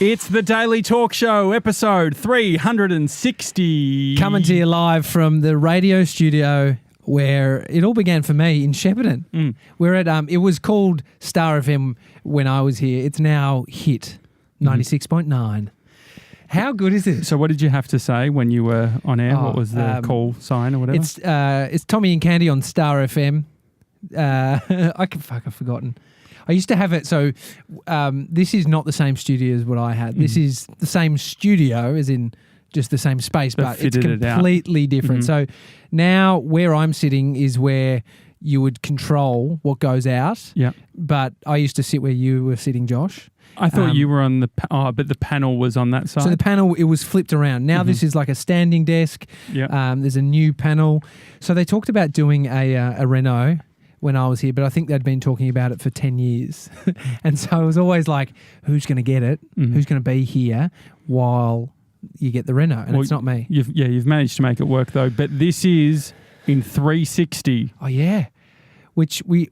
It's the Daily Talk Show, episode 360. Coming to you live from the radio studio where it all began for me in Shepparton. We're at, it was called Star FM when I was here. It's now Hit 96.9. How good is this? So what did you have to say when you were on air? What was the call sign or whatever? It's Tommy and Candy on Star FM. I've forgotten. I used to have it, so this is not the same studio as what I had. This is the same studio, as in just the same space, but it's completely different. So now where I'm sitting is where you would control what goes out. Yeah. But I used to sit where you were sitting, Josh. I thought you were on the but the panel was on that side. So the panel, it was flipped around. Now this is like a standing desk. Yeah. There's a new panel. So they talked about doing a reno when I was here, but I think they'd been talking about it for 10 years. And so it was always like, who's going to get it? Who's going to be here while you get the reno? And it's not me. You've managed to make it work though. But this is in 360. Oh, yeah. Which we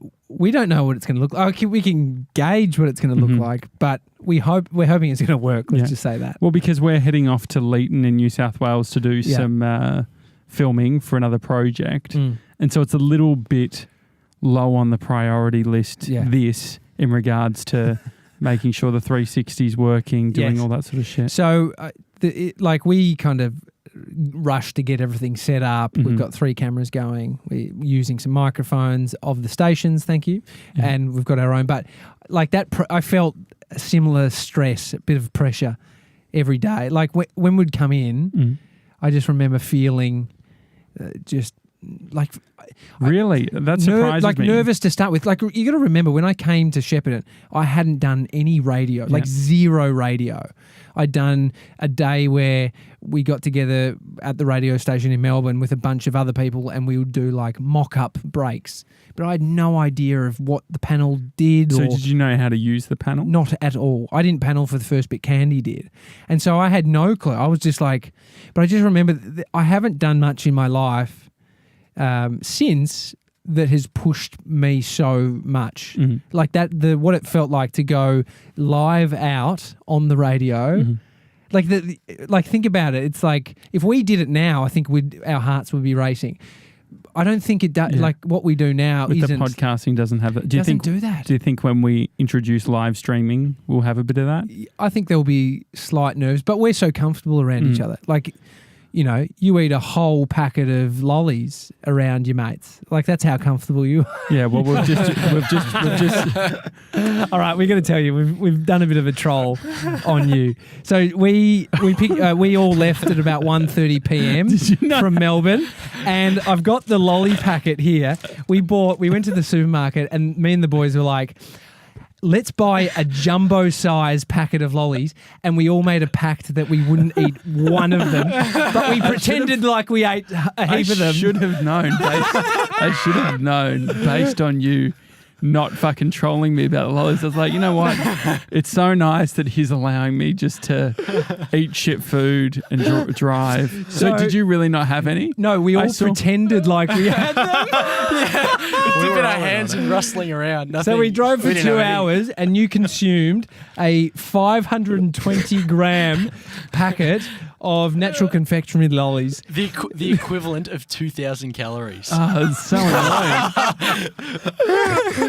don't know what it's going to look like. We can gauge what it's going to look like, but we're hoping it's going to work. Let's just say that. Well, because we're heading off to Leeton in New South Wales to do some filming for another project. And so it's a little bit low on the priority list, this, in regards to making sure the 360 is working, doing all that sort of shit. So, we kind of rushed to get everything set up. We've got 3 cameras going. We're using some microphones of the stations, thank you, and we've got our own. But like that, I felt a similar stress, a bit of pressure every day. Like when we'd come in, I just remember feeling just like... Really? That surprises me. Nervous to start with. Like, you got to remember, when I came to Shepparton, I hadn't done any radio, like zero radio. I'd done a day where we got together at the radio station in Melbourne with a bunch of other people and we would do like mock-up breaks. But I had no idea of what the panel did. So did you know how to use the panel? Not at all. I didn't panel for the first bit, Candy did. And so I had no clue. I was just like... But I just remember I haven't done much in my life since that has pushed me so much. Like that, what it felt like to go live out on the radio. Like think about it. It's like if we did it now, I think our hearts would be racing. I don't think it does. Like what we do now the podcasting doesn't have that. Do that. Do you think when we introduce live streaming, we'll have a bit of that? I think there'll be slight nerves, but we're so comfortable around each other. Like, you know, you eat a whole packet of lollies around your mates. Like, that's how comfortable you are. Yeah, well, we've just. All right, we're going to tell you, we've done a bit of a troll on you. So we all left at about 1:30 p.m. from Melbourne, and I've got the lolly packet here. We went to the supermarket, and me and the boys were like, let's buy a jumbo-size packet of lollies, and we all made a pact that we wouldn't eat one of them, but we pretended like we ate a heap of them. I should have known based on you not fucking trolling me about lollies. I was like, you know what? It's so nice that he's allowing me just to eat shit food and drive. So did you really not have any? No, we all pretended like we had them. Dipping our hands and rustling around. Nothing. So we drove for 2 hours and you consumed a 520-gram packet of natural confectionery lollies. The equivalent of 2,000 calories. Oh, it's so annoying.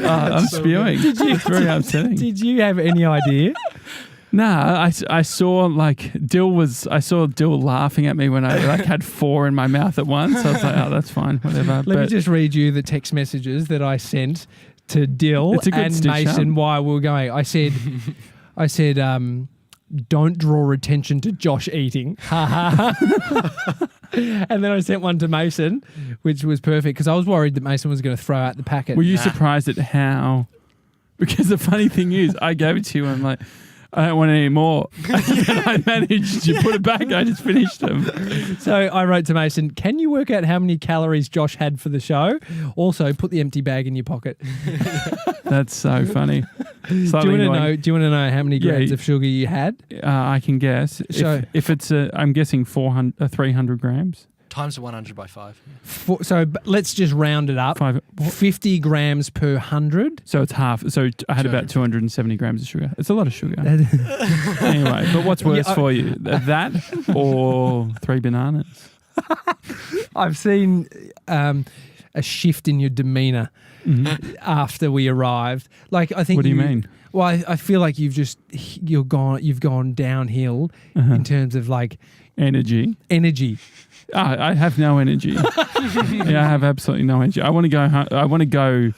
I'm spewing. It's very upsetting. Did you have any idea? Nah, I saw Dill laughing at me when I had 4 in my mouth at once. I was like, oh, that's fine, whatever. Let me just read you the text messages that I sent to Dill and Mason while we were going. I said, don't draw attention to Josh eating. And then I sent one to Mason, which was perfect because I was worried that Mason was going to throw out the packet. Were you surprised at how? Because the funny thing is, I gave it to you and I'm like, I don't want any more. And I managed to put it back. I just finished them. So I wrote to Mason, can you work out how many calories Josh had for the show? Also, put the empty bag in your pocket. That's so funny. Do you want to know how many grams of sugar you had? I can guess. So if it's I'm guessing 300 grams. Times the 100 by 5. So let's just round it up. 50 grams per 100. So it's half. So I had about 270 grams of sugar. It's a lot of sugar. Anyway, but what's worse for you? That or 3 bananas? I've seen a shift in your demeanour after we arrived. Like, I think. What do you mean? Well, I feel like you've gone downhill in terms of like energy. I have no energy. I have absolutely no energy. I want to go home. I want to go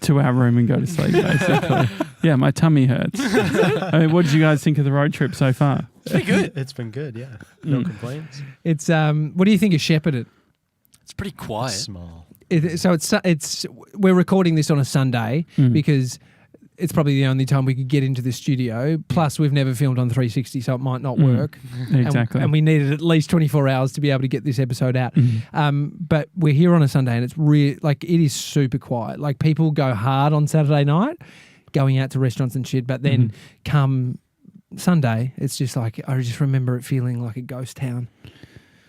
to our room and go to sleep, basically. Yeah, my tummy hurts. I mean, what did you guys think of the road trip so far? It's been good. It's been good, yeah. No complaints. It's what do you think of Shepparton? It's pretty quiet. Small. It's we're recording this on a Sunday because it's probably the only time we could get into the studio. Plus, we've never filmed on 360, so it might not work. Exactly. And we needed at least 24 hours to be able to get this episode out. But we're here on a Sunday, and it's it is super quiet. Like, people go hard on Saturday night, going out to restaurants and shit. But then come Sunday, it's just like, I just remember it feeling like a ghost town.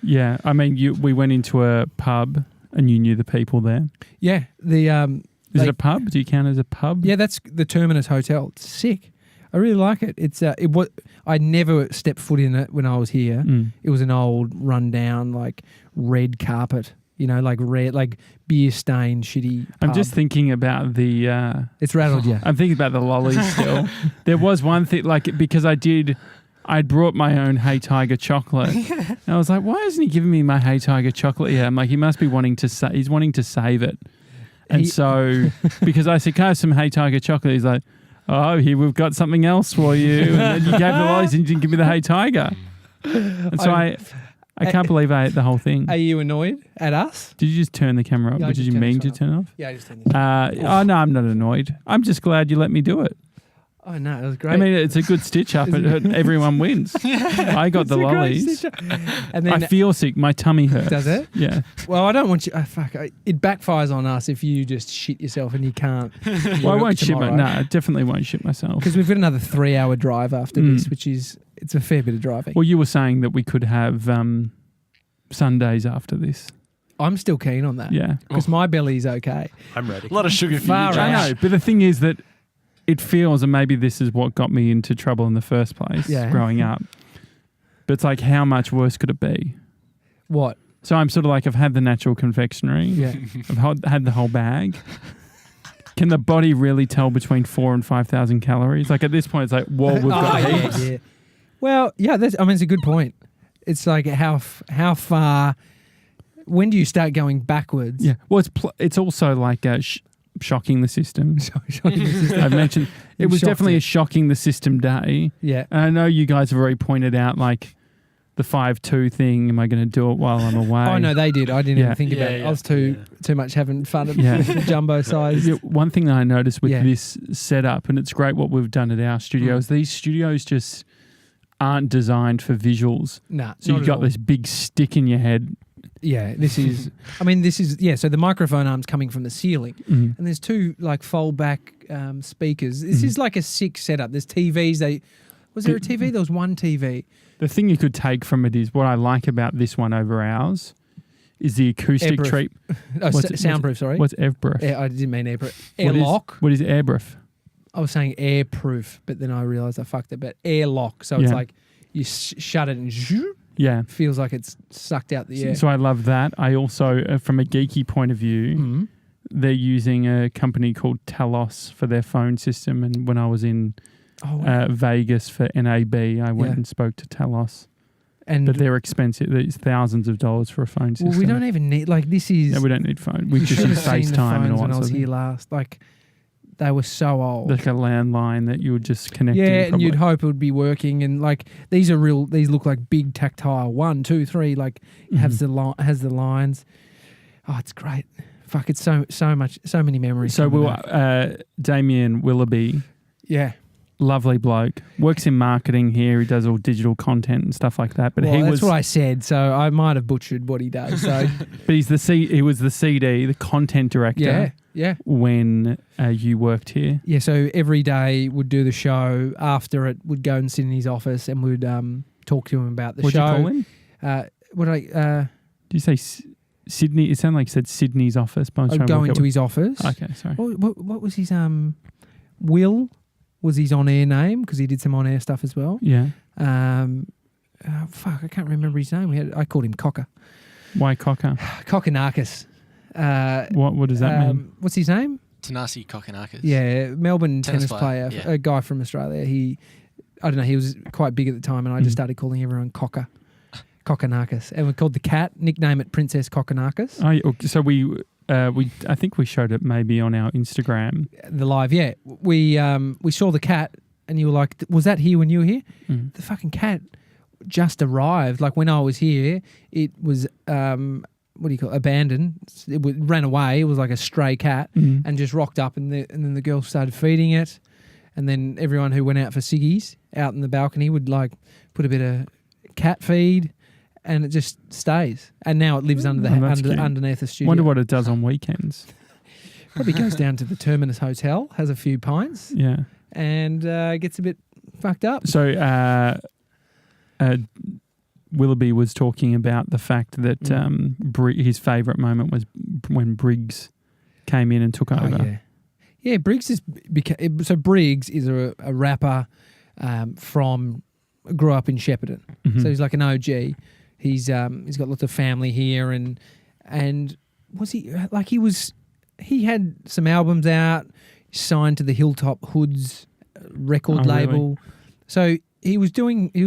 Yeah, I mean, we went into a pub and you knew the people there. Yeah, Is it a pub? Do you count as a pub? Yeah, that's the Terminus Hotel. It's sick. I really like it. It's I never stepped foot in it when I was here. It was an old, rundown, like red carpet. Like red, like beer stained, shitty pub. I'm just thinking about the. It's rattled you. I'm thinking about the lollies still. There was one thing, like, because I'd brought my own Hey Tiger chocolate. And I was like, why isn't he giving me my Hey Tiger chocolate yet? I'm like, he must be wanting to he's wanting to save it. And so, because I said, can I have some Hey Tiger chocolate? He's like, oh, here, we've got something else for you. And then you gave the lollies and you didn't give me the Hey Tiger. And so I can't believe I ate the whole thing. Are you annoyed at us? Did you just turn the camera off? Yeah, Or did you mean to turn it off? Yeah, I just turned it off. Oh, no, I'm not annoyed. I'm just glad you let me do it. Oh, no, it was great. I mean, it's a good stitch up. Everyone wins. I got the lollies. And then I feel sick. My tummy hurts. Does it? Yeah. Well, I don't want you. It backfires on us if you just shit yourself and you can't. Well, I won't shit myself. No, I definitely won't shit myself. Because we've got another 3-hour drive after this, which it's a fair bit of driving. Well, you were saying that we could have Sundays after this. I'm still keen on that. Yeah. Because my belly's okay. I'm ready. A lot of sugar for you, Far Josh. out. I know, but the thing is that it feels, and maybe this is what got me into trouble in the first place growing up, but it's like, how much worse could it be? What? So I'm sort of like, I've had the natural confectionery. Yeah. I've had the whole bag. Can the body really tell between 4,000 and 5,000 calories? Like, at this point, it's like, whoa, we've got heaps. Yeah. Well, yeah, it's a good point. It's like how far, when do you start going backwards? Yeah. Well, it's also like shocking the system. I've mentioned it was definitely a shocking the system day. Yeah. And I know you guys have already pointed out, like, the 5-2 thing. Am I going to do it while I'm away? Oh, no, they did. I didn't even think about it. I was too much having fun at the jumbo size. Yeah, one thing that I noticed with this setup, and it's great what we've done at our studios, these studios just aren't designed for visuals. Nah. So you've got this big stick in your head. Yeah, this is, so the microphone arm's coming from the ceiling and there's two like fold back speakers. This is like a sick setup. There's TVs. Was there a TV? There was one TV. The thing you could take from it is what I like about this one over ours is the acoustic treat. Soundproof, sorry. What's airproof? I didn't mean airproof. Airlock. What is airproof? I was saying airproof, but then I realised I fucked it. But airlock. So it's like you shut it and feels like it's sucked out the air. So I love that. I also, from a geeky point of view, they're using a company called Telos for their phone system. And when I was in Vegas for NAB, I went and spoke to Telos. But they're expensive. It's thousands of dollars for a phone system. Well, we don't even need, like, this is... No, we don't need phone. We just use FaceTime and all that. When I was here last, like, they were so old. Like a landline that you would just connect in. Yeah, and you'd hope it would be working. And, like, these look like big tactile. 1, 2, 3, like, has the lines. Oh, it's great. Fuck, it's so many memories. So Damien Willoughby. Yeah. Lovely bloke. Works in marketing here. He does all digital content and stuff like that. But that's what I said. So I might have butchered what he does. So, but he was the CD, the content director. Yeah. When you worked here. Yeah. So every day would do the show. After it, would go and sit in his office and would talk to him about the show. What'd you call him? Do you say Sydney? It sounded like you said Sydney's office. But I was trying to Go work into out his office. Okay, sorry. What was his Will was his on-air name because he did some on-air stuff as well. Yeah. I can't remember his name. I called him Cocker. Why Cocker? Kokonakis. What does that mean? What's his name? Tanasi Kokonakis. Yeah, Melbourne tennis player, player, yeah. a guy from Australia. He was quite big at the time, and I just started calling everyone Cocker. Kokonakis. And we called the cat, nickname it Princess Kokonakis. Oh, yeah, so I think we showed it maybe on our Instagram. The live, yeah. We saw the cat, and you were like, was that here when you were here? Mm. The fucking cat just arrived. Like when I was here, it was abandoned. It ran away. It was like a stray cat, and just rocked up, and then the girl started feeding it, and then everyone who went out for ciggies out in the balcony would like put a bit of cat feed, and it just stays. And now it lives underneath the studio. Wonder what it does on weekends. Probably goes down to the Terminus Hotel, has a few pints, Yeah, and gets a bit fucked up. So Willoughby was talking about the fact that his favourite moment was when Briggs came in and took over. Oh, yeah. Briggs Briggs is a rapper grew up in Shepparton, so he's like an OG. He's got lots of family here, and was he had some albums out, signed to the Hilltop Hoods record label. Really? So he was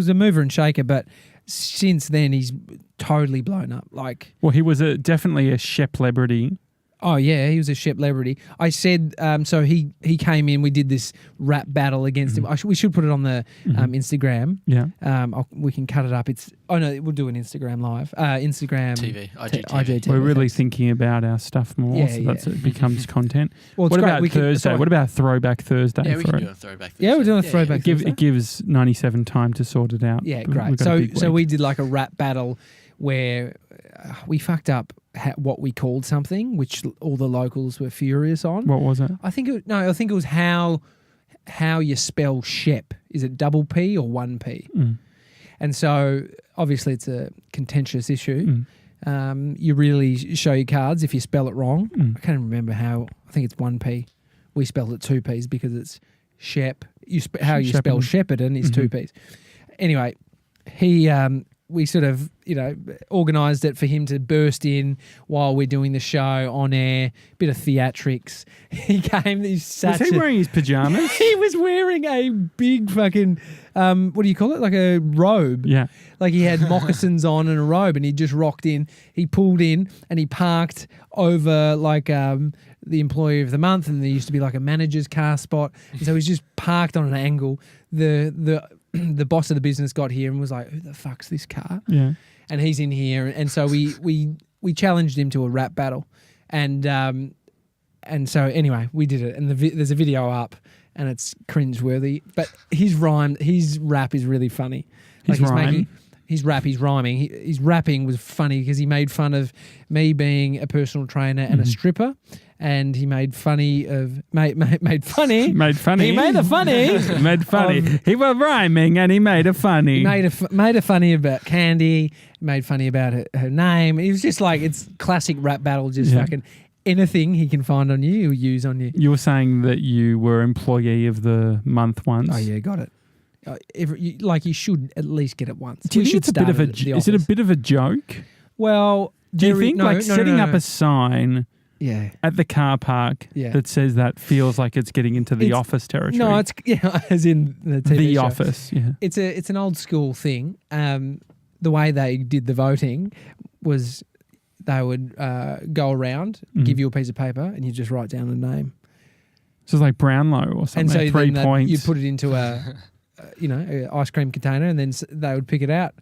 a mover and shaker, but since then he's totally blown up. Like, well, he was definitely a Shep-lebrity. Oh yeah, he was a Shep-lebrity. I said so. He came in. We did this rap battle against him. We should put it on the Instagram. Yeah. We can cut it up. We'll do an Instagram live. Instagram TV, IGTV. We're really thinking about our stuff more, it becomes content. Well, what about Thursday? What about Throwback Thursday? Yeah, we can do a Throwback Thursday. Yeah, we're doing a Throwback Thursday. It gives 97 time to sort it out. Yeah, great. So we did like a rap battle where we fucked up what we called something, which all the locals were furious on. What was it? I think it was how you spell Shep. Is it double P or one P? And so obviously it's a contentious issue. You really show your cards if you spell it wrong. I can't remember how. I think it's one P. We spelled it two P's because it's Shep. How you spell Shepparton is two P's. Anyway, we sort of, organised it for him to burst in while we're doing the show on air. Bit of theatrics. He came. Was he wearing his pajamas? He was wearing a big fucking, what do you call it? Like a robe. Yeah. Like he had moccasins on and a robe, and he just rocked in. He pulled in and he parked over like the employee of the month, and there used to be like a manager's car spot. And so he's just parked on an angle. The boss of the business got here and was like, "Who the fuck's this car?" Yeah. And he's in here, and so we challenged him to a rap battle, and so anyway we did it, and there's a video up, and it's cringeworthy, but his rap is really funny. His rhyming. His rhyming. His rapping was funny because he made fun of me being a personal trainer and a stripper, and he made funny of made funny. He made a funny. Made funny. He was rhyming and he made a funny. He made a funny about Candy. Made funny about her name. It was just like, it's classic rap battle. Just fucking anything he can find on you, he'll use on you. You were saying that you were employee of the month once. Oh yeah, got it. You should at least get it once. Do you think it's a bit of is it a bit of a joke? Well, do you think setting up a sign at the car park that says that feels like it's getting into the office territory? No, it's as in the TV show. Office. Yeah, it's an old school thing. The way they did the voting was they would go around, give you a piece of paper, and you just write down a name. So it's like Brownlow or something. And so 3 points. You put it into a ice cream container, and then they would pick it out.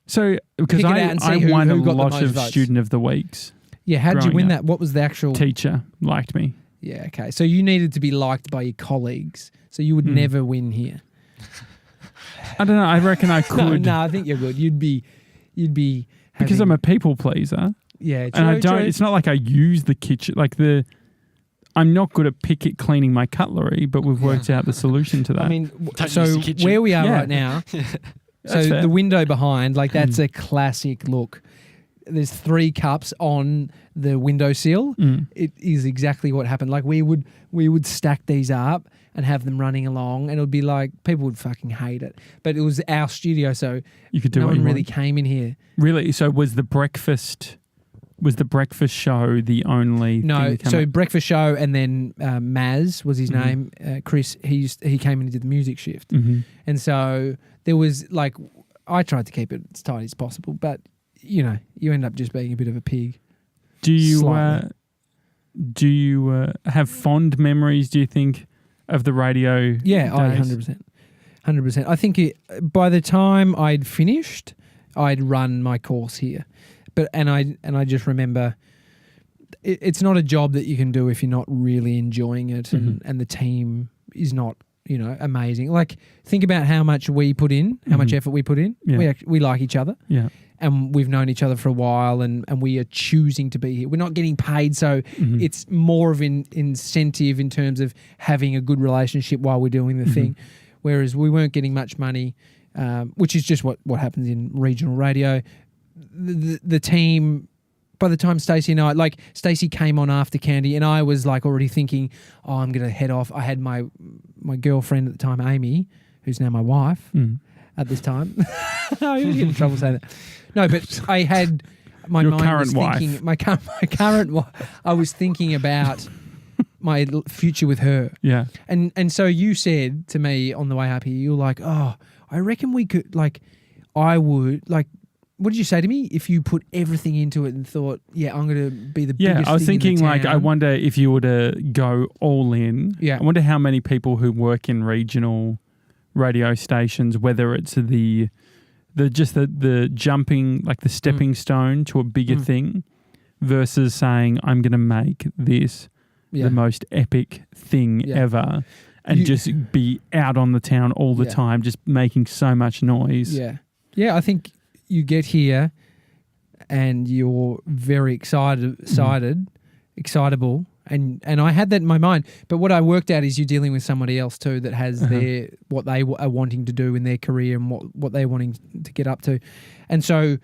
So, because I won a lot of votes. Student of the Weeks. Yeah, how did you win that? What was the actual... Teacher liked me. Yeah, okay. So you needed to be liked by your colleagues, so you would never win here. I don't know. I reckon I could. No, I think you're good. You'd be because I'm a people pleaser. Yeah, true, and I don't. True. It's not like I use the kitchen I'm not good at cleaning my cutlery, but we've worked out the solution to that. I mean, so where we are right now, so the window behind, that's a classic look. there's 3 cups on the windowsill. It is exactly what happened. Like we would stack these up and have them running along, and it would be like people would fucking hate it. But it was our studio, so you could do no what one you really want. came in here. Really? So was the breakfast show the only thing No, that came so up? breakfast show, and then Maz was his name. Chris, he came in and did the music shift, and so there was like I tried to keep it as tight as possible, but you know you end up just being a bit of a pig. Do you Slightly. have fond memories? Do you think of the radio? Yeah, days? 100%. I think by the time I'd finished, I'd run my course here, and I just remember it's not a job that you can do if you're not really enjoying it, and the team is not amazing. Like think about how much we put in, how much effort we put in. Yeah. We like each other. Yeah. And we've known each other for a while, and we are choosing to be here. We're not getting paid, so it's more of an incentive in terms of having a good relationship while we're doing the thing. Whereas we weren't getting much money, which is just what happens in regional radio. The team, by the time Stacey and I, like Stacey came on after Candy, and I was like already thinking, oh, I'm going to head off. I had my girlfriend at the time, Amy, who's now my wife at this time. I always get in trouble saying that. No, but I had my Your mind current was thinking wife. my current wife. I was thinking about my future with her. Yeah. And so you said to me on the way up here, you were like, oh, I reckon we could, like, I would, like, what did you say to me? If you put everything into it and thought, yeah, I'm going to be the biggest Yeah, I was thing in thinking the like, I town. wonder if you were to go all in. Yeah. I wonder how many people who work in regional radio stations, whether it's the jumping, like the stepping stone to a bigger thing versus saying, I'm going to make this the most epic thing ever and just be out on the town all the time, just making so much noise. Yeah. Yeah, I think you get here and you're very excitable. And I had that in my mind. But what I worked out is you're dealing with somebody else too that has what they are wanting to do in their career and what they're wanting to get up to. And so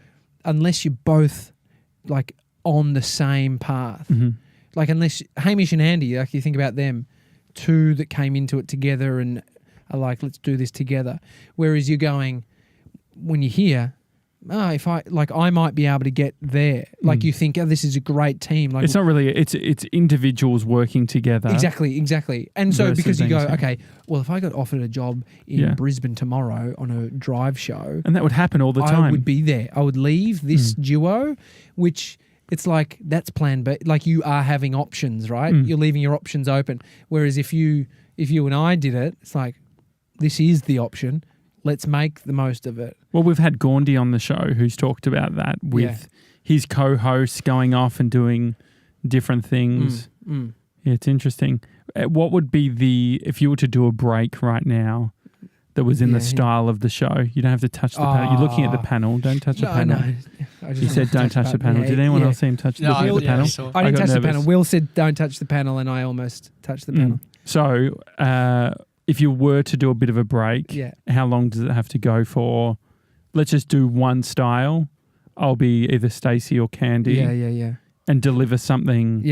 unless you're both like on the same path, like unless Hamish and Andy, like you think about them, 2 that came into it together and are like, let's do this together. Whereas you're going, when you're here, if I might be able to get there. Like you think, oh, this is a great team. Like it's not really. It's individuals working together. Exactly. And so because you go, being okay, well, if I got offered a job in Brisbane tomorrow on a drive show, and that would happen all the time. I would be there. I would leave this duo, which it's like that's plan B. Like you are having options, right? You're leaving your options open. Whereas if you and I did it, it's like this is the option. Let's make the most of it. Well, we've had Gaundy on the show who's talked about that with his co-hosts going off and doing different things. Yeah, it's interesting. What would be if you were to do a break right now that was in the style of the show? You don't have to touch the panel. You're looking at the panel. Don't touch the panel. No. You said don't touch the panel. Did anyone else see him touch the panel? I didn't touch the nervous. panel. Will said don't touch the panel, and I almost touched the panel. So if you were to do a bit of a break, how long does it have to go for? Let's just do one style. I'll be either Stacey or Candy. Yeah. And deliver something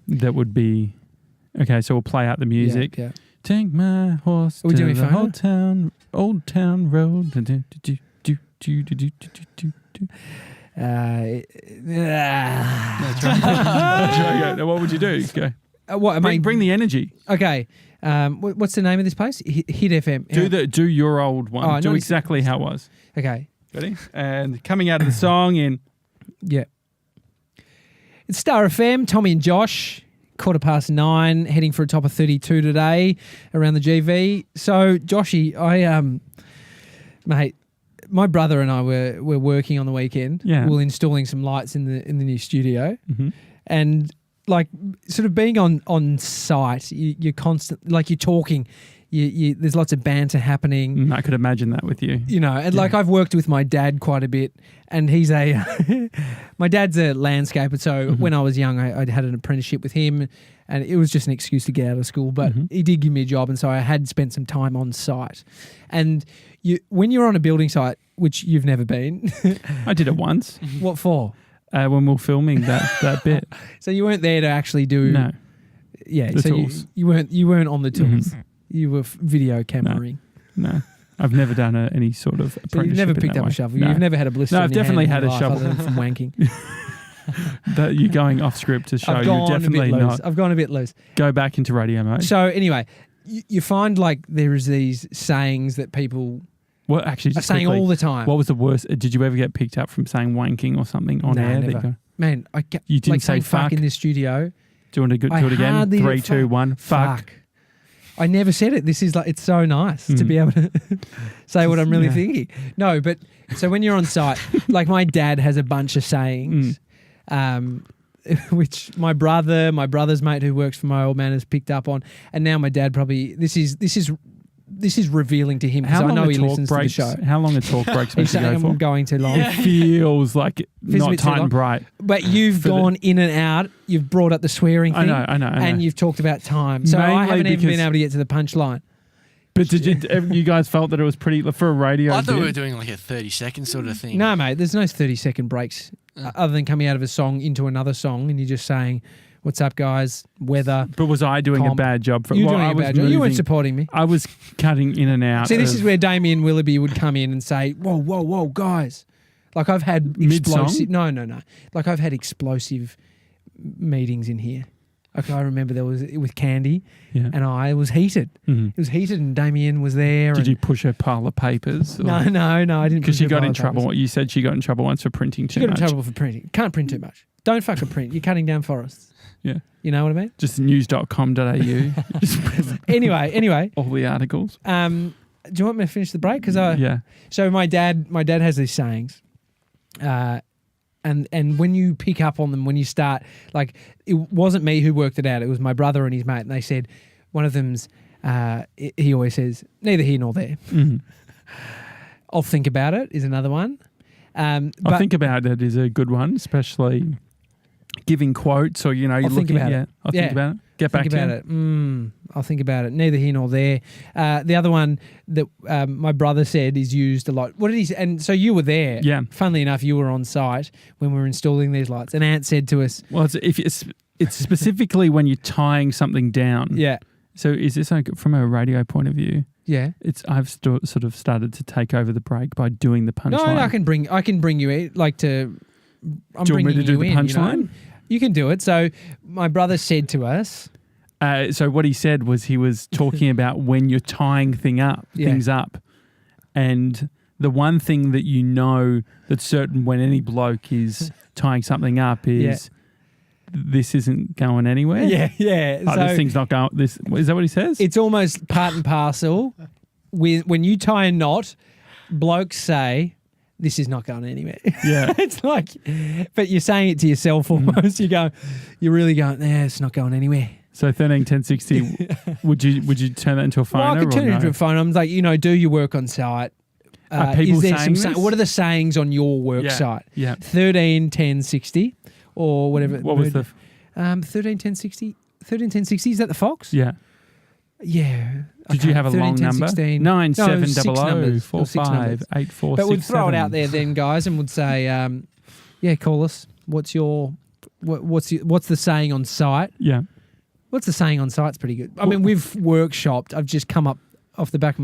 that would be... Okay, so we'll play out the music. Yeah. Take my horse Are we to doing the phone? old town road. That's right. What would you do? Go. Bring the energy. Okay. What's the name of this place? Hit FM. Do your old one. Oh, do not exactly how it was. Okay. Ready? And coming out of the song in... Yeah. It's Star FM, Tommy and Josh, 9:15, heading for a top of 32 today around the GV. So, Joshy, mate, my brother and I were working on the weekend. Yeah. We were installing some lights in the new studio. And like sort of being on site, you're constant, like you're talking, there's lots of banter happening. I could imagine that with you. You know, and like I've worked with my dad quite a bit, and he's my dad's a landscaper. So when I was young, I had an apprenticeship with him, and it was just an excuse to get out of school. But he did give me a job, and so I had spent some time on site. And when you're on a building site, which you've never been, I did it once. what for? when we were filming that bit. So you weren't there to actually do. No. Yeah. The so tools. you weren't on the tools. You were video cameraing. No. I've never done any sort of apprenticeship. So you've never in picked that up way. a shovel. No. You've never had a blister. No, in I've your definitely hand in had your a life shovel. other than from wanking. That you're going off script to show I've you're gone definitely a bit not. loose. I've gone a bit loose. Go back into radio mode. So anyway, you find like there is these sayings that people Well, actually, are just saying quickly, all the time. what was the worst? Did you ever get picked up from saying wanking or something on Nah, air? never. Man, You didn't like say saying fuck? in this studio. Do you want to do I it again? hardly 3, did 2, 1. Fuck. I never said it. This is like, it's so nice to be able to say what I'm really thinking. No, but so when you're on site, like my dad has a bunch of sayings, which my brother's mate who works for my old man has picked up on, and now my dad probably this is revealing to him because I know he listens to the show. How long a talk break's He's supposed to saying go for? I'm going too long. It feels like Feels a not bit too tight long. and bright. But you've gone in and out. You've brought up the swearing thing. I know. And you've talked about time. So I Mainly haven't even been because- able to get to the punchline. But did you guys felt that it was pretty for a radio? I thought we bit? were doing like a 30-second sort of thing. No, mate, there's no 30-second breaks other than coming out of a song into another song and you're just saying, what's up, guys? Weather. But was I doing a bad job? You're doing a bad job. You weren't supporting me. I was cutting in and out. See, this is where Damien Willoughby would come in and say, whoa, guys. Like I've had Mid-song? explosive... No. Like I've had explosive meetings in here. Like I remember there was with Candy and I was heated. Mm-hmm. It was heated and Damien was there. Did you push a pile of papers? No, I didn't. Because she push got her in pile of trouble. papers. You said she got in trouble once for printing too She got much. in trouble for printing. Can't print too much. Don't fucking print. You're cutting down forests. Yeah. You know what I mean? Just news.com.au. Just Anyway. all the articles. Do you want me to finish the break? Because So my dad has these sayings, and when you pick up on them, when you start, like it wasn't me who worked it out. It was my brother and his mate, and they said one of them's. He always says, "Neither here nor there." Mm-hmm. I'll think about it is another one. I think about it is a good one, especially giving quotes or you're looking at it. I'll think about it. Get back to it. I'll think about it. Neither here nor there. The other one that my brother said is used a lot. What did he say? And so you were there. Yeah. Funnily enough, you were on site when we were installing these lights. And Ant said to us, Well, it's specifically when you're tying something down. yeah, So is this like from a radio point of view? yeah. I've sort of started to take over the break by doing the punchline. No, I can bring you in, like to. I'm Do you want me bringing to do you the in, punchline? You can do it. So my brother said to us, So what he said was he was talking about when you're tying things up, and the one thing that you know that's certain when any bloke is tying something up is this isn't going anywhere. Yeah. Oh, this thing's not going. Is that what he says? It's almost part and parcel. When you tie a knot, blokes say, this is not going anywhere. Yeah. It's like, but you're saying it to yourself almost. You're really going, it's not going anywhere. So 13 10 60. would you turn that into a phone? Well, I could turn it into a phone. I'm like, do your work on site. Are people is there saying this? what are the sayings on your work site? Yeah. 13 10 60 or whatever. What was the? 13 10 60? 13 10 60, is that the Fox? Yeah. Yeah. Did you have a 13, long 10, number? 16. 9700 44 But we'd throw it out there then, guys, and would say, call us. What's the saying on site? Yeah. What's the saying on site's pretty good. I mean, we've workshopped. I've just come up off the top of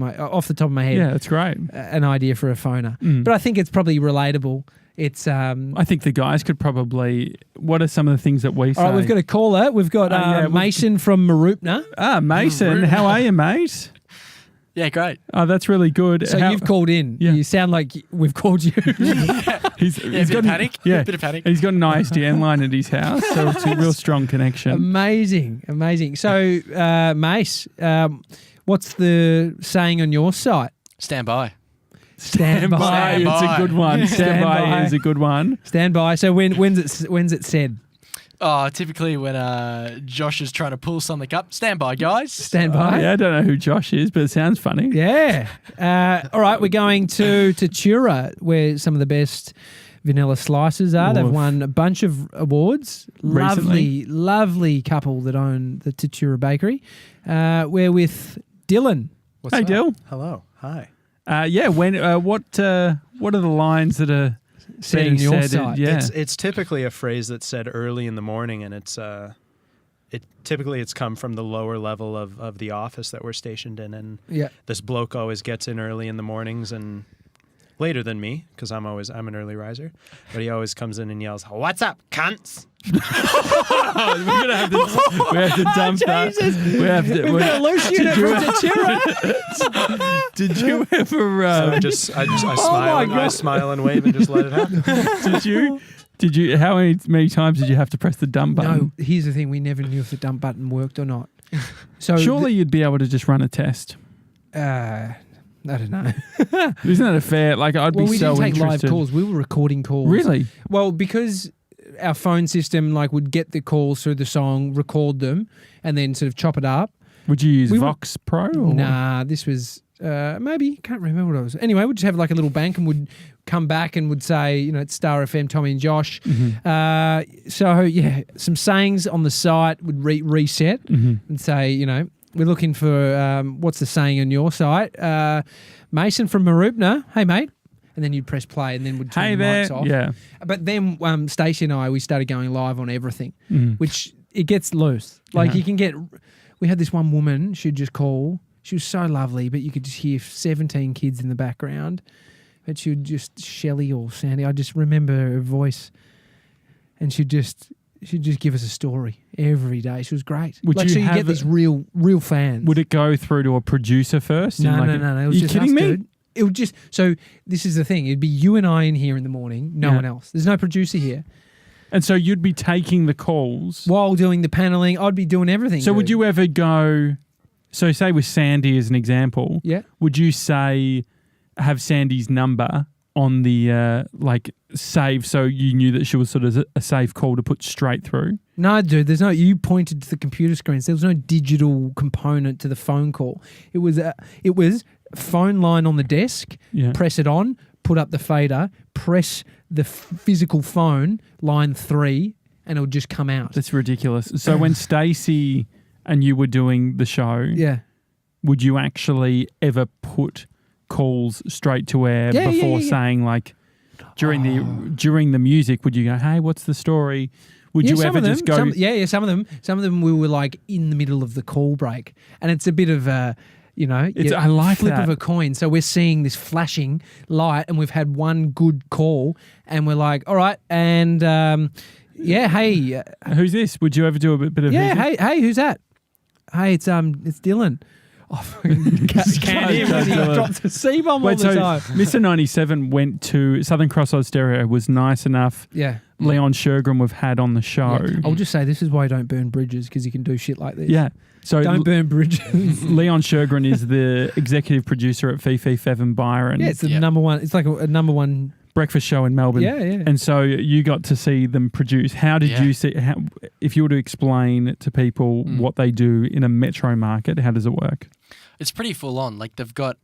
my head. Yeah, that's great. An idea for a phoner. But I think it's probably relatable. It's I think the guys could probably. What are some of the things that we say? all right, we've got a caller. We've got Mason from Maroopna. Mason, how are you, mate? Yeah, great. Oh, that's really good. So you've called in. Yeah. You sound like we've called you. He's Bit of panic. Yeah, Bit of panic. He's got an ISDN line at his house, so it's a real strong connection. Amazing. So, Mace, what's the saying on your site? Stand by. Stand by. Stand It's a by. good one. Stand Stand by by. is a good one. Stand by. So when's it said? Oh, typically when Josh is trying to pull something up, stand by, guys. Stand by. Yeah, I don't know who Josh is, but it sounds funny. Yeah. All right, we're going to Tura, where some of the best vanilla slices are. They've Woof. won a bunch of awards. Recently. Lovely couple that own the Tura Bakery. We're with Dylan. What's Hey, up? Dill. Hello. Hi. What are the lines that are said in your site. Yeah. It's typically a phrase that's said early in the morning, and it's come from the lower level of the office that we're stationed in, and this bloke always gets in early in the mornings and later than me, because I'm an early riser, but he always comes in and yells, "What's up, cunts?" We have to dump that. We have to. Did you ever? So I smile and wave and just let it happen. Did you? How many times did you have to press the dump button? No. Here's the thing: we never knew if the dump button worked or not. So surely you'd be able to just run a test. I don't know. Isn't that a fair? Like, I'd be so interested. We didn't take live calls. We were recording calls. Really? Well, because our phone system would get the calls through the song, record them, and then sort of chop it up. Would you use Vox Pro? Or? Nah, this was maybe, can't remember what it was. Anyway, we'd just have like a little bank and would come back and would say, it's Star FM, Tommy and Josh. Mm-hmm. Some sayings on the site would reset and say, we're looking for what's the saying on your site? Mason from Marupna. Hey, mate. And then you'd press play and then would turn the mics off. Yeah. But then Stacey and I, we started going live on everything, which it gets loose. Like you can get, we had this one woman, she'd just call. She was so lovely, but you could just hear 17 kids in the background. But she would just, Shelley or Sandy, I just remember her voice. And she'd just give us a story every day. She was great. You get these real fans. Would it go through to a producer first? No. It was just kidding us, me? Dude. It would just, so this is the thing. It'd be you and I in here in the morning, no one else. There's no producer here. And so you'd be taking the calls. While doing the paneling, I'd be doing everything. So would you ever go, so say with Sandy as an example, would you say, have Sandy's number on the save so you knew that she was sort of a safe call to put straight through? No, dude, you pointed to the computer screens. There was no digital component to the phone call. It was phone line on the desk, press it on, put up the fader, press the physical phone, line 3, and it would just come out. That's ridiculous. So when Stacey and you were doing the show, would you actually ever put calls straight to air before saying during the music, would you go, "Hey, what's the story"? Would you ever just go? Some of them we were like in the middle of the call break, and it's a bit of a I like flip that. of a coin. So we're seeing this flashing light, and we've had one good call, and we're like, all right, and hey, who's this? Would you ever do a bit of hey, who's that? Hey, it's Dylan. Oh, can't hear him. He drops a C-bomb all the time. Mr. 97 went to Southern Cross Oz Stereo, was nice enough. Yeah. Leon Shergren we've had on the show. Yeah. I'll just say this is why you don't burn bridges, because you can do shit like this. Yeah. So don't burn bridges. Leon Shergren is the executive producer at Fifi Fev and Byron. Yeah, it's the number one. It's like a number one breakfast show in Melbourne. Yeah, yeah. And so you got to see them produce. How did you see? If you were to explain to people what they do in a metro market, how does it work? It's pretty full on. Like they've got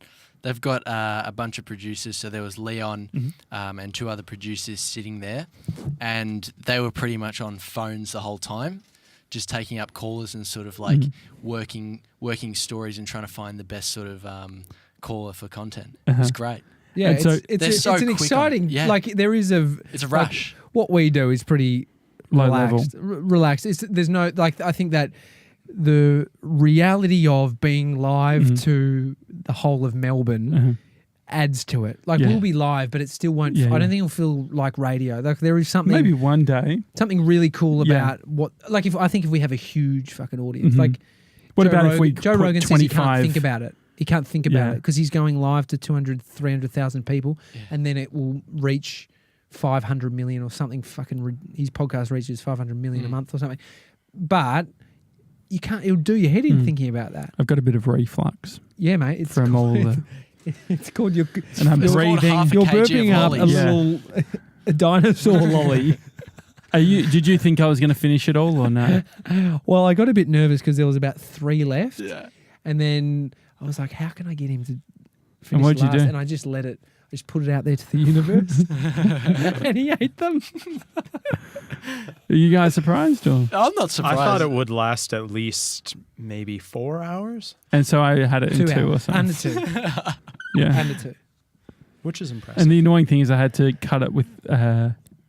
a bunch of producers. So there was Leon and 2 other producers sitting there, and they were pretty much on phones the whole time, just taking up callers and sort of like working stories and trying to find the best sort of caller for content. It's great. Yeah, it's an exciting. Like there is it's a rush. What we do is pretty low relaxed. level. Relaxed. There's no I think that the reality of being live to the whole of Melbourne adds to it. Like we'll be live, but it still won't. I don't think it'll feel like radio. Like there is something. Maybe one day. Something really cool about what. Like if we have a huge fucking audience. Like what about if we Joe Rogan says he can't think about it. He can't think about it because he's going live to 200, 300,000 people, and then it will reach 500 million or something. His podcast reaches 500 million a month or something. But you can't. It'll do your head in thinking about that. I've got a bit of reflux. Yeah, mate. It's from all the. It's called your. And I'm breathing. You're burping up a little a dinosaur lolly. Did you think I was going to finish it all or no? Well, I got a bit nervous because there was about 3 left. Yeah. And then I was like, how can I get him to finish and what'd last? You do? And I just let it. I just put it out there to the universe. And he ate them. Are you guys surprised? Or? I'm not surprised. I thought it would last at least maybe 4 hours. And so I had it in 2 or something. Under 2. Yeah. Under 2. which is impressive. And the annoying thing is I had to cut it with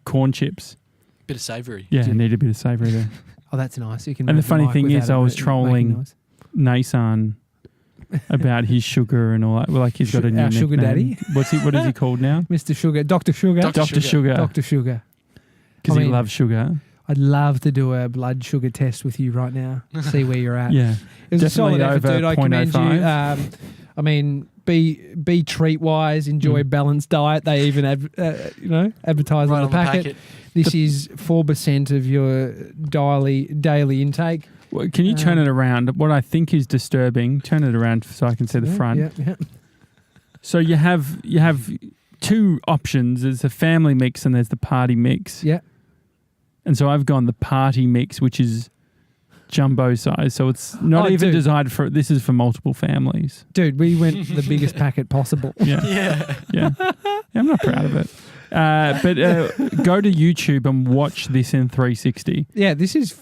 corn chips. Bit of savoury. Yeah, I need a bit of savoury there. Oh, that's nice. You can. And the move funny mic thing without is, it I was making trolling noise. Nason about his sugar and all that. Well, like he's got a new Our sugar nickname. daddy? What is he called now? Mr. Sugar, Dr. Sugar, Dr. Sugar. Dr. Sugar. Because I he mean, loves sugar. I'd love to do a blood sugar test with you right now. See where you're at. Yeah. It was a Definitely solid effort, over dude. I commend you. 0.05. I mean, be treat wise. Enjoy a balanced diet. They even advertise Right on the packet. This is 4% of your daily intake. Well, can you turn it around? What I think is disturbing. Turn it around so I can see the front. Yeah. So you have two options. There's the family mix and there's the party mix. Yeah. And so I've gone the party mix, which is jumbo size. So it's not even designed for. This is for multiple families. Dude, we went the biggest packet possible. Yeah. Yeah. I'm not proud of it. But go to YouTube and watch this in 360. Yeah, this is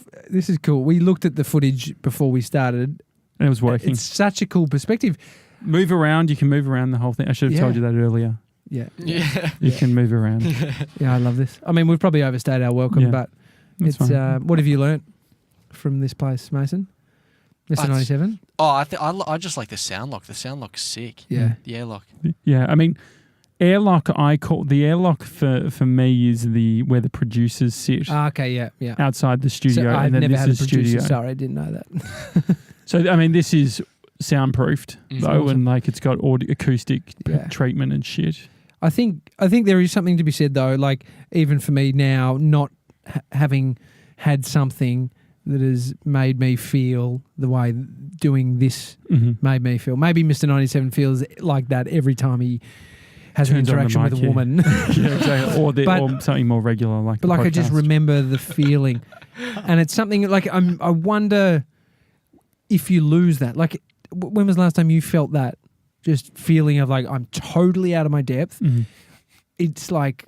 cool. We looked at the footage before we started. And it was working. It's such a cool perspective. Move around. You can move around the whole thing. I should have told you that earlier. Yeah. You can move around. Yeah, I love this. I mean, we've probably overstayed our welcome, but That's it's fine. what have you learnt from this place, Mason? Mr. 97? Oh, I just like the sound lock. The sound lock's sick. Yeah. The airlock. Yeah, I mean, airlock. The airlock for me is where the producers sit. Okay, yeah. Outside the studio, So I've and then never this had a is producer. studio. Sorry, I didn't know that. So I mean, this is soundproofed though, awesome. and like it's got acoustic Yeah. treatment and shit. I think there is something to be said though. Like even for me now, not having had something that has made me feel the way doing this made me feel. Maybe Mr. 97 feels like that every time he has an interaction with a woman. Yeah, exactly. Or something more regular like. But like I just remember the feeling, and it's something like I wonder if you lose that. Like when was the last time you felt that? Just feeling of like I'm totally out of my depth. It's like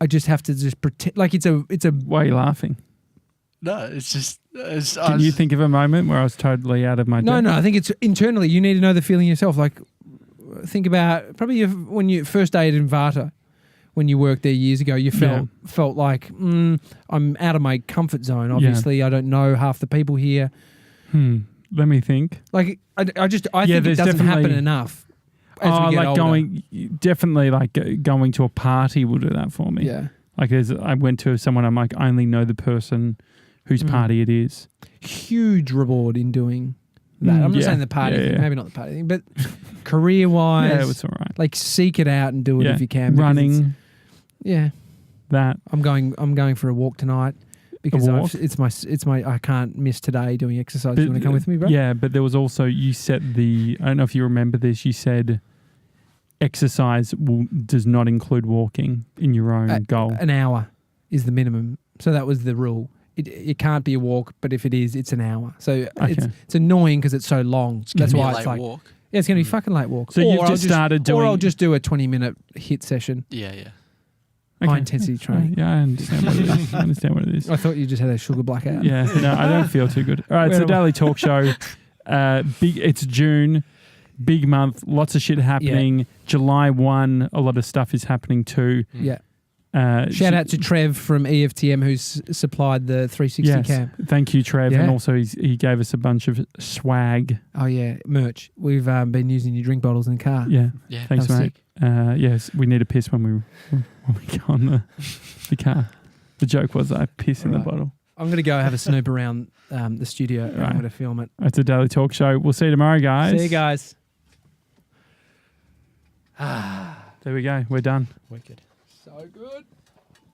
I just have to just pretend. Like it's a. Why are you laughing? No, it's just. Can you think of a moment where I was totally out of my depth? No. I think it's internally. You need to know the feeling yourself. Like think about probably when you first dated in Vata, when you worked there years ago. You felt like I'm out of my comfort zone. Obviously, I don't know half the people here. Let me think. Like I think it doesn't happen enough. As we get older. Going to a party will do that for me. Yeah. Like I went to someone, I'm like, I only know the person whose party it is. Huge reward in doing that. I'm not saying the party thing, maybe not the party thing, but career-wise, yeah, it's all right. Like seek it out and do it if you can. Running. That. I'm going for a walk tonight because it's my I can't miss today doing exercise. Do you want to come with me, bro? Yeah, but there was also, you set I don't know if you remember this, you said exercise does not include walking in your own goal. An hour is the minimum. So that was the rule. It can't be a walk, but if it is, it's an hour. So it's annoying because it's so long. That's why it's like walk. Yeah, it's going to be fucking late walk. So you've just started doing... Or I'll just do a 20-minute hit session. Yeah. High intensity training. Yeah, I understand what it is. I thought you just had a sugar blackout. Yeah, no, I don't feel too good. All right, it's the Daily Talk Show. It's June. Big month, lots of shit happening. Yeah. July 1, a lot of stuff is happening too. Yeah. Shout out to Trev from EFTM who's supplied the 360 cam. Thank you, Trev. Yeah. And also he gave us a bunch of swag. Oh, yeah, merch. We've been using your drink bottles in the car. Yeah. Thanks, mate. Yes, we need a piss when we go on the car. The joke was I piss in the bottle. I'm going to go have a snoop around the studio and I'm going to film it. It's a Daily Talk Show. We'll see you tomorrow, guys. See you guys. There we go. We're done. Wicked. So good.